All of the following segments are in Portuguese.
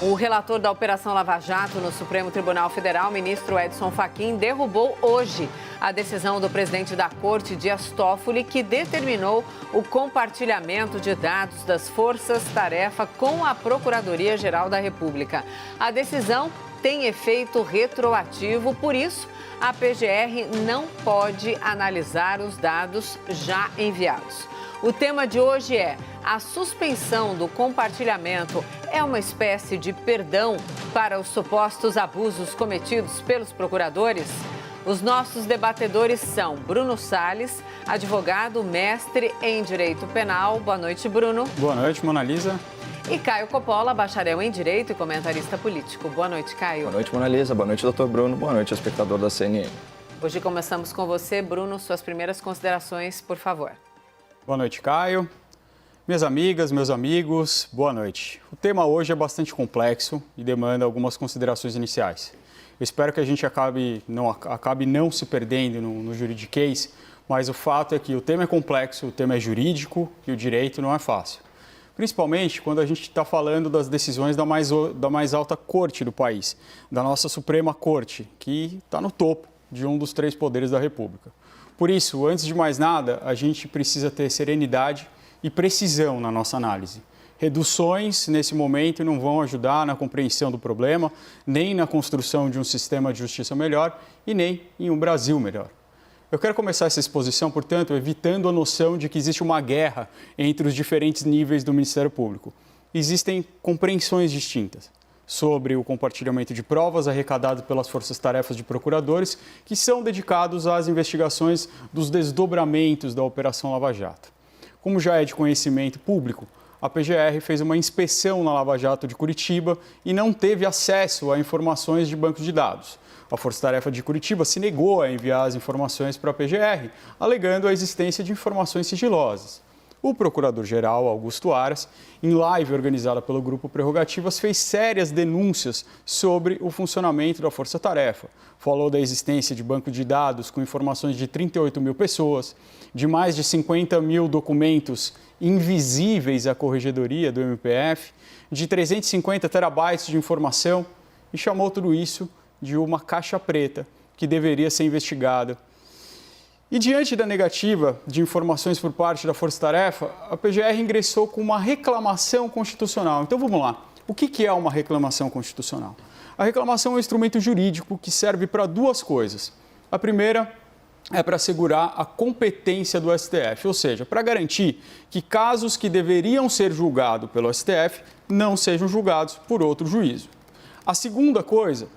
O relator da Operação Lava Jato no Supremo Tribunal Federal, ministro Edson Fachin, derrubou hoje a decisão do presidente da Corte, Dias Toffoli, que determinou o compartilhamento de dados das forças-tarefa com a Procuradoria-Geral da República. A decisão tem efeito retroativo, por isso, a PGR não pode analisar os dados já enviados. O tema de hoje é: a suspensão do compartilhamento é uma espécie de perdão para os supostos abusos cometidos pelos procuradores? Os nossos debatedores são Bruno Salles, advogado, mestre em Direito Penal. Boa noite, Bruno. Boa noite, Mona Lisa. E Caio Coppola, bacharel em Direito e comentarista político. Boa noite, Caio. Boa noite, Mona Lisa. Boa noite, doutor Bruno. Boa noite, espectador da CNN. Hoje começamos com você, Bruno. Suas primeiras considerações, por favor. Boa noite, Caio. Minhas amigas, meus amigos, boa noite. O tema hoje é bastante complexo e demanda algumas considerações iniciais. Eu espero que a gente acabe não se perdendo no juridiquês, mas o fato é que o tema é complexo, o tema é jurídico e o direito não é fácil. Principalmente quando a gente está falando das decisões da mais alta corte do país, da nossa Suprema Corte, que está no topo de um dos 3 poderes da República. Por isso, antes de mais nada, a gente precisa ter serenidade e precisão na nossa análise. Reduções, nesse momento, não vão ajudar na compreensão do problema, nem na construção de um sistema de justiça melhor e nem em um Brasil melhor. Eu quero começar essa exposição, portanto, evitando a noção de que existe uma guerra entre os diferentes níveis do Ministério Público. Existem compreensões distintas sobre o compartilhamento de provas arrecadadas pelas forças-tarefas de procuradores que são dedicados às investigações dos desdobramentos da Operação Lava Jato. Como já é de conhecimento público, a PGR fez uma inspeção na Lava Jato de Curitiba e não teve acesso a informações de banco de dados. A Força-Tarefa de Curitiba se negou a enviar as informações para a PGR, alegando a existência de informações sigilosas. O procurador-geral, Augusto Aras, em live organizada pelo Grupo Prerrogativas, fez sérias denúncias sobre o funcionamento da Força-Tarefa. Falou da existência de banco de dados com informações de 38 mil pessoas, de mais de 50 mil documentos invisíveis à corregedoria do MPF, de 350 terabytes de informação e chamou tudo isso de uma caixa preta que deveria ser investigada. E diante da negativa de informações por parte da Força-Tarefa, a PGR ingressou com uma reclamação constitucional. Então vamos lá. O que é uma reclamação constitucional? A reclamação é um instrumento jurídico que serve para 2 coisas. A primeira é para assegurar a competência do STF, ou seja, para garantir que casos que deveriam ser julgados pelo STF não sejam julgados por outro juízo. A segunda coisa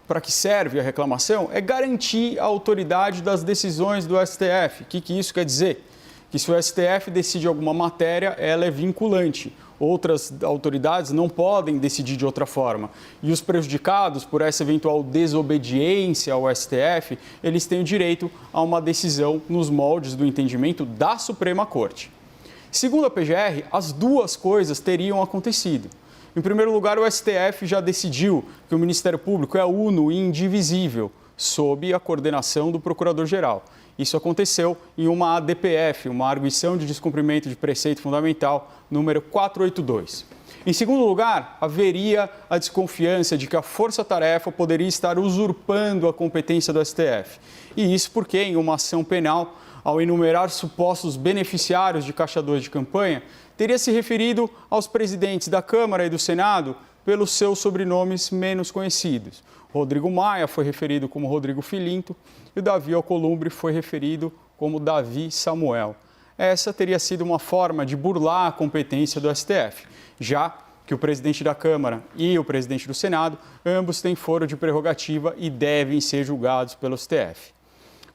para que serve a reclamação é garantir a autoridade das decisões do STF. O que isso quer dizer? Que se o STF decide alguma matéria, ela é vinculante. Outras autoridades não podem decidir de outra forma. E os prejudicados por essa eventual desobediência ao STF, eles têm o direito a uma decisão nos moldes do entendimento da Suprema Corte. Segundo a PGR, as 2 coisas teriam acontecido. Em primeiro lugar, o STF já decidiu que o Ministério Público é uno e indivisível, sob a coordenação do Procurador-Geral. Isso aconteceu em uma ADPF, uma Arguição de Descumprimento de Preceito Fundamental, número 482. Em segundo lugar, haveria a desconfiança de que a Força-Tarefa poderia estar usurpando a competência do STF. E isso porque, em uma ação penal, ao enumerar supostos beneficiários de Caixa 2 de campanha, teria se referido aos presidentes da Câmara e do Senado pelos seus sobrenomes menos conhecidos. Rodrigo Maia foi referido como Rodrigo Filinto e o Davi Alcolumbre foi referido como Davi Samuel. Essa teria sido uma forma de burlar a competência do STF, já que o presidente da Câmara e o presidente do Senado, ambos têm foro de prerrogativa e devem ser julgados pelo STF.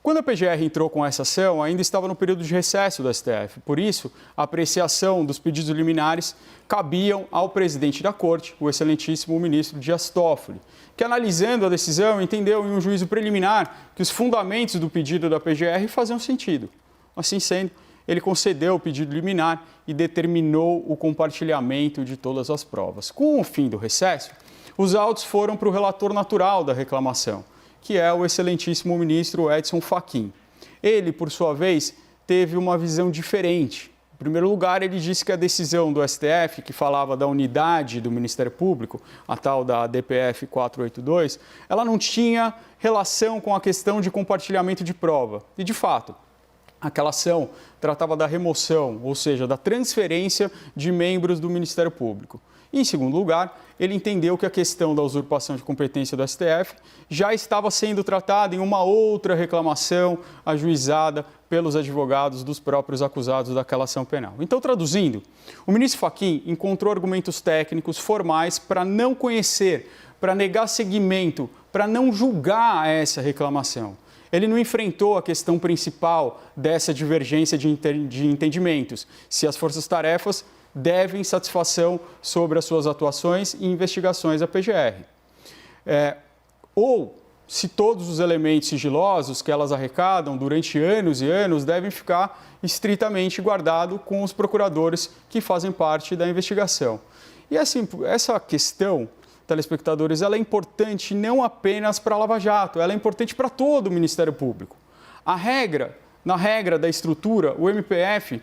Quando a PGR entrou com essa ação, ainda estava no período de recesso do STF. Por isso, a apreciação dos pedidos liminares cabiam ao presidente da Corte, o excelentíssimo ministro Dias Toffoli, que, analisando a decisão, entendeu em um juízo preliminar que os fundamentos do pedido da PGR faziam sentido. Assim sendo, ele concedeu o pedido liminar e determinou o compartilhamento de todas as provas. Com o fim do recesso, os autos foram para o relator natural da reclamação, que é o excelentíssimo ministro Edson Fachin. Ele, por sua vez, teve uma visão diferente Em primeiro lugar, ele disse que a decisão do STF, que falava da unidade do Ministério Público, a tal da DPF 482, ela não tinha relação com a questão de compartilhamento de prova. E, de fato, aquela ação tratava da remoção, ou seja, da transferência de membros do Ministério Público. E, em segundo lugar, ele entendeu que a questão da usurpação de competência do STF já estava sendo tratada em uma outra reclamação ajuizada pelos advogados dos próprios acusados daquela ação penal. Então, traduzindo, o ministro Fachin encontrou argumentos técnicos formais para não conhecer, para negar seguimento, para não julgar essa reclamação. Ele não enfrentou a questão principal dessa divergência de entendimentos, se as forças-tarefas devem satisfação sobre as suas atuações e investigações à PGR. Ou se todos os elementos sigilosos que elas arrecadam durante anos e anos devem ficar estritamente guardados com os procuradores que fazem parte da investigação. E assim, essa questão, telespectadores, ela é importante não apenas para a Lava Jato, ela é importante para todo o Ministério Público. Na regra da estrutura, o MPF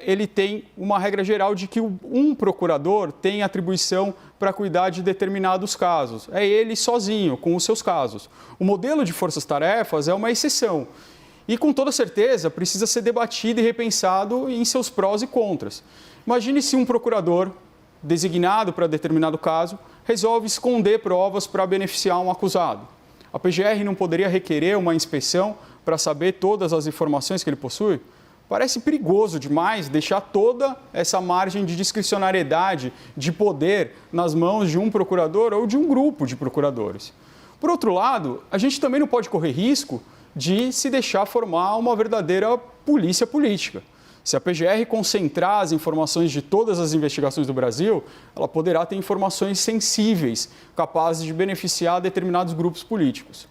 ele tem uma regra geral de que um procurador tem atribuição para cuidar de determinados casos. É ele sozinho, com os seus casos. O modelo de forças-tarefas é uma exceção. E, com toda certeza, precisa ser debatido e repensado em seus prós e contras. Imagine se um procurador designado para determinado caso resolve esconder provas para beneficiar um acusado. A PGR não poderia requerer uma inspeção para saber todas as informações que ele possui? Parece perigoso demais deixar toda essa margem de discricionariedade, de poder, nas mãos de um procurador ou de um grupo de procuradores. Por outro lado, a gente também não pode correr risco de se deixar formar uma verdadeira polícia política. Se a PGR concentrar as informações de todas as investigações do Brasil, ela poderá ter informações sensíveis, capazes de beneficiar determinados grupos políticos.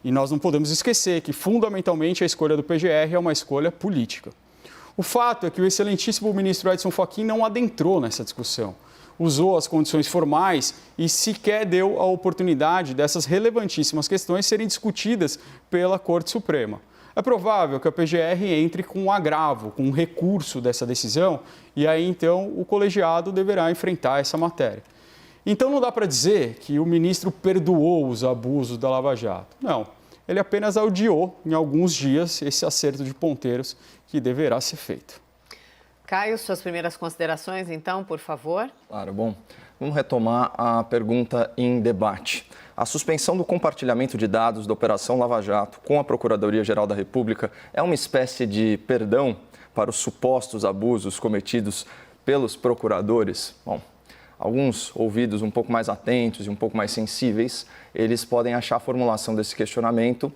E nós não podemos esquecer que, fundamentalmente, a escolha do PGR é uma escolha política. O fato é que o excelentíssimo ministro Edson Fachin não adentrou nessa discussão, usou as condições formais e sequer deu a oportunidade dessas relevantíssimas questões serem discutidas pela Corte Suprema. É provável que a PGR entre com um agravo, com um recurso dessa decisão, e aí, então, o colegiado deverá enfrentar essa matéria. Então, não dá para dizer que o ministro perdoou os abusos da Lava Jato. Não, ele apenas adiou em alguns dias esse acerto de ponteiros que deverá ser feito. Caio, suas primeiras considerações, então, por favor. Claro, bom, vamos retomar a pergunta em debate. A suspensão do compartilhamento de dados da Operação Lava Jato com a Procuradoria-Geral da República é uma espécie de perdão para os supostos abusos cometidos pelos procuradores? Bom, alguns ouvidos um pouco mais atentos e um pouco mais sensíveis, eles podem achar a formulação desse questionamento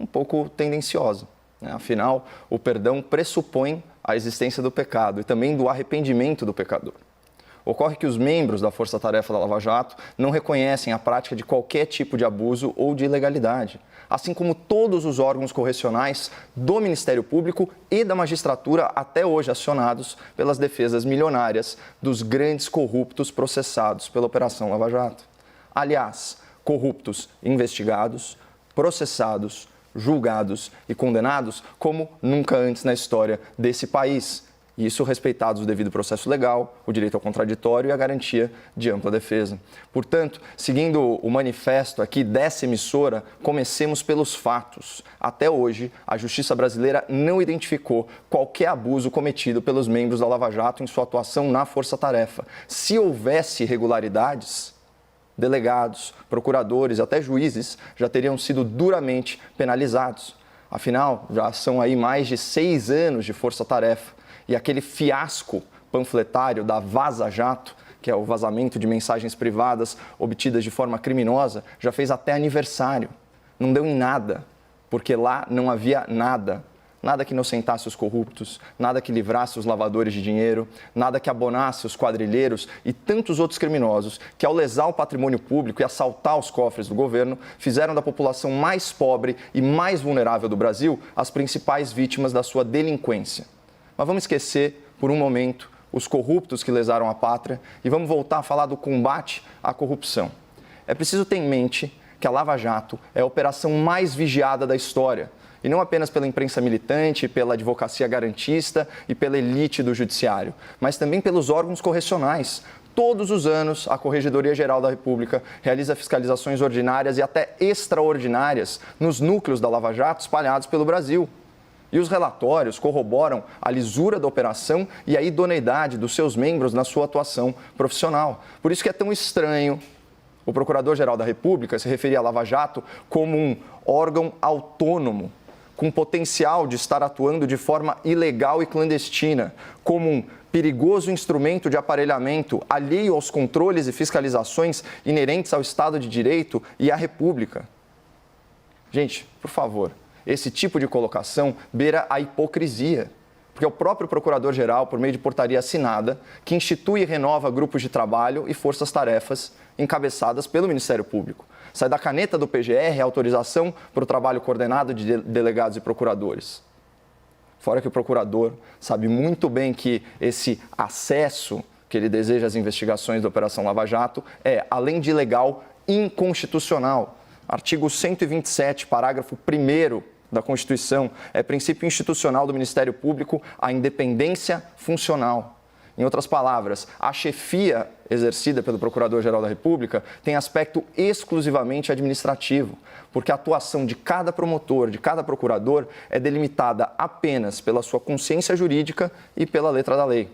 um pouco tendenciosa, né? Afinal, o perdão pressupõe a existência do pecado e também do arrependimento do pecador. Ocorre que os membros da Força Tarefa da Lava Jato não reconhecem a prática de qualquer tipo de abuso ou de ilegalidade, assim como todos os órgãos correcionais do Ministério Público e da magistratura até hoje acionados pelas defesas milionárias dos grandes corruptos processados pela Operação Lava Jato. Aliás, corruptos investigados, processados, julgados e condenados como nunca antes na história desse país. Isso respeitados o devido processo legal, o direito ao contraditório e a garantia de ampla defesa. Portanto, seguindo o manifesto aqui dessa emissora, comecemos pelos fatos. Até hoje, a Justiça brasileira não identificou qualquer abuso cometido pelos membros da Lava Jato em sua atuação na Força-Tarefa. Se houvesse irregularidades, delegados, procuradores, até juízes já teriam sido duramente penalizados. Afinal, já são aí mais de 6 anos de força-tarefa e aquele fiasco panfletário da Vaza Jato, que é o vazamento de mensagens privadas obtidas de forma criminosa, já fez até aniversário. Não deu em nada, porque lá não havia nada. Nada que inocentasse os corruptos, nada que livrasse os lavadores de dinheiro, nada que abonasse os quadrilheiros e tantos outros criminosos que, ao lesar o patrimônio público e assaltar os cofres do governo, fizeram da população mais pobre e mais vulnerável do Brasil as principais vítimas da sua delinquência. Mas vamos esquecer, por um momento, os corruptos que lesaram a pátria e vamos voltar a falar do combate à corrupção. É preciso ter em mente que a Lava Jato é a operação mais vigiada da história E não apenas pela imprensa militante, pela advocacia garantista e pela elite do judiciário, mas também pelos órgãos correcionais. Todos os anos, a Corregedoria-Geral da República realiza fiscalizações ordinárias e até extraordinárias nos núcleos da Lava Jato espalhados pelo Brasil. E os relatórios corroboram a lisura da operação e a idoneidade dos seus membros na sua atuação profissional. Por isso que é tão estranho o Procurador-Geral da República se referir à Lava Jato como um órgão autônomo, com potencial de estar atuando de forma ilegal e clandestina, como um perigoso instrumento de aparelhamento alheio aos controles e fiscalizações inerentes ao Estado de Direito e à República. Gente, por favor, esse tipo de colocação beira a hipocrisia, porque é o próprio Procurador-Geral, por meio de portaria assinada, que institui e renova grupos de trabalho e forças-tarefas encabeçadas pelo Ministério Público. Sai da caneta do PGR a autorização para o trabalho coordenado de delegados e procuradores. Fora que o procurador sabe muito bem que esse acesso que ele deseja às investigações da Operação Lava Jato é, além de ilegal, inconstitucional. Artigo 127, parágrafo 1º da Constituição, é princípio institucional do Ministério Público a independência funcional. Em outras palavras, a chefia exercida pelo Procurador-Geral da República tem aspecto exclusivamente administrativo, porque a atuação de cada promotor, de cada procurador, é delimitada apenas pela sua consciência jurídica e pela letra da lei.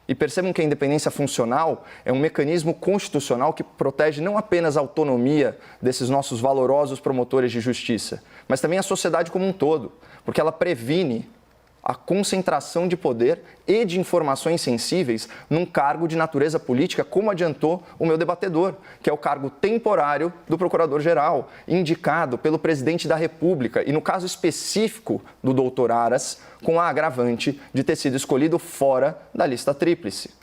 E percebam que a independência funcional é um mecanismo constitucional que protege não apenas a autonomia desses nossos valorosos promotores de justiça, mas também a sociedade como um todo, porque ela previne a concentração de poder e de informações sensíveis num cargo de natureza política, como adiantou o meu debatedor, que é o cargo temporário do Procurador-Geral, indicado pelo Presidente da República, e no caso específico do doutor Aras, com a agravante de ter sido escolhido fora da lista tríplice.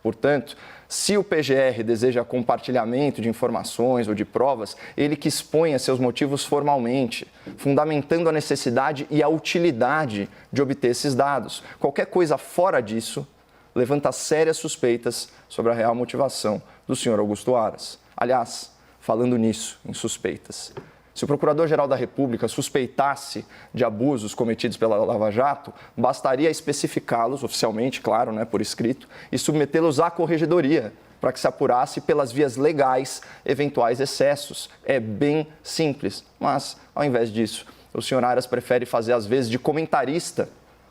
Portanto, se o PGR deseja compartilhamento de informações ou de provas, ele que exponha seus motivos formalmente, fundamentando a necessidade e a utilidade de obter esses dados. Qualquer coisa fora disso levanta sérias suspeitas sobre a real motivação do senhor Augusto Aras. Aliás, falando nisso, em suspeitas, se o Procurador-Geral da República suspeitasse de abusos cometidos pela Lava Jato, bastaria especificá-los oficialmente, claro, por escrito, e submetê-los à Corregedoria, para que se apurasse pelas vias legais eventuais excessos. É bem simples, mas, ao invés disso, o senhor Aras prefere fazer às vezes de comentarista,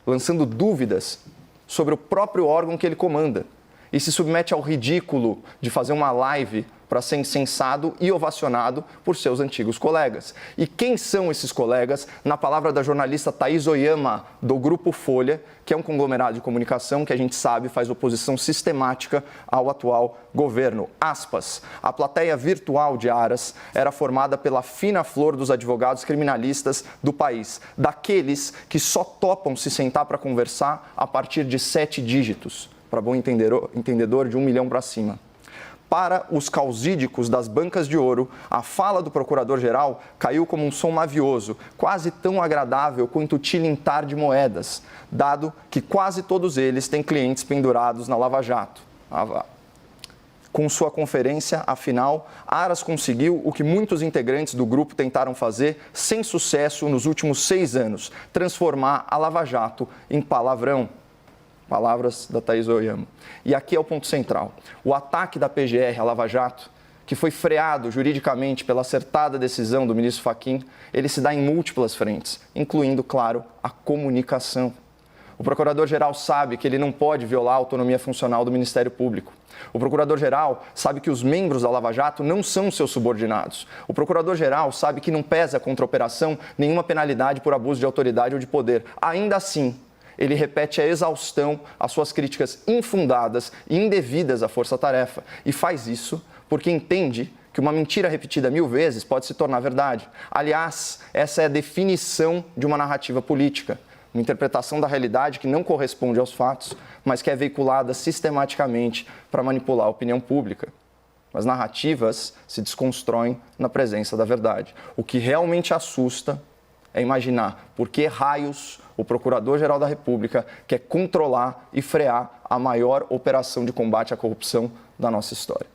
lançando dúvidas sobre o próprio órgão que ele comanda, e se submete ao ridículo de fazer uma live para ser incensado e ovacionado por seus antigos colegas. E quem são esses colegas? Na palavra da jornalista Thaís Oyama, do Grupo Folha, que é um conglomerado de comunicação que a gente sabe faz oposição sistemática ao atual governo. Aspas, a plateia virtual de Aras era formada pela fina flor dos advogados criminalistas do país, daqueles que só topam se sentar para conversar a partir de 7 dígitos, para bom entendedor de 1 milhão para cima. Para os causídicos das bancas de ouro, a fala do Procurador-Geral caiu como um som mavioso, quase tão agradável quanto o tilintar de moedas, dado que quase todos eles têm clientes pendurados na Lava Jato. Com sua conferência, afinal, Aras conseguiu o que muitos integrantes do grupo tentaram fazer sem sucesso nos últimos 6 anos, transformar a Lava Jato em palavrão. Palavras da Thaís Oyama. E aqui é o ponto central. O ataque da PGR à Lava Jato, que foi freado juridicamente pela acertada decisão do ministro Fachin, ele se dá em múltiplas frentes, incluindo, claro, a comunicação. O Procurador-Geral sabe que ele não pode violar a autonomia funcional do Ministério Público. O Procurador-Geral sabe que os membros da Lava Jato não são seus subordinados. O Procurador-Geral sabe que não pesa contra a operação nenhuma penalidade por abuso de autoridade ou de poder. Ainda assim, ele repete a exaustão as suas críticas infundadas e indevidas à força-tarefa. E faz isso porque entende que uma mentira repetida 1000 vezes pode se tornar verdade. Aliás, essa é a definição de uma narrativa política. Uma interpretação da realidade que não corresponde aos fatos, mas que é veiculada sistematicamente para manipular a opinião pública. As narrativas se desconstroem na presença da verdade. O que realmente assusta é imaginar por que raios o Procurador-Geral da República quer controlar e frear a maior operação de combate à corrupção da nossa história.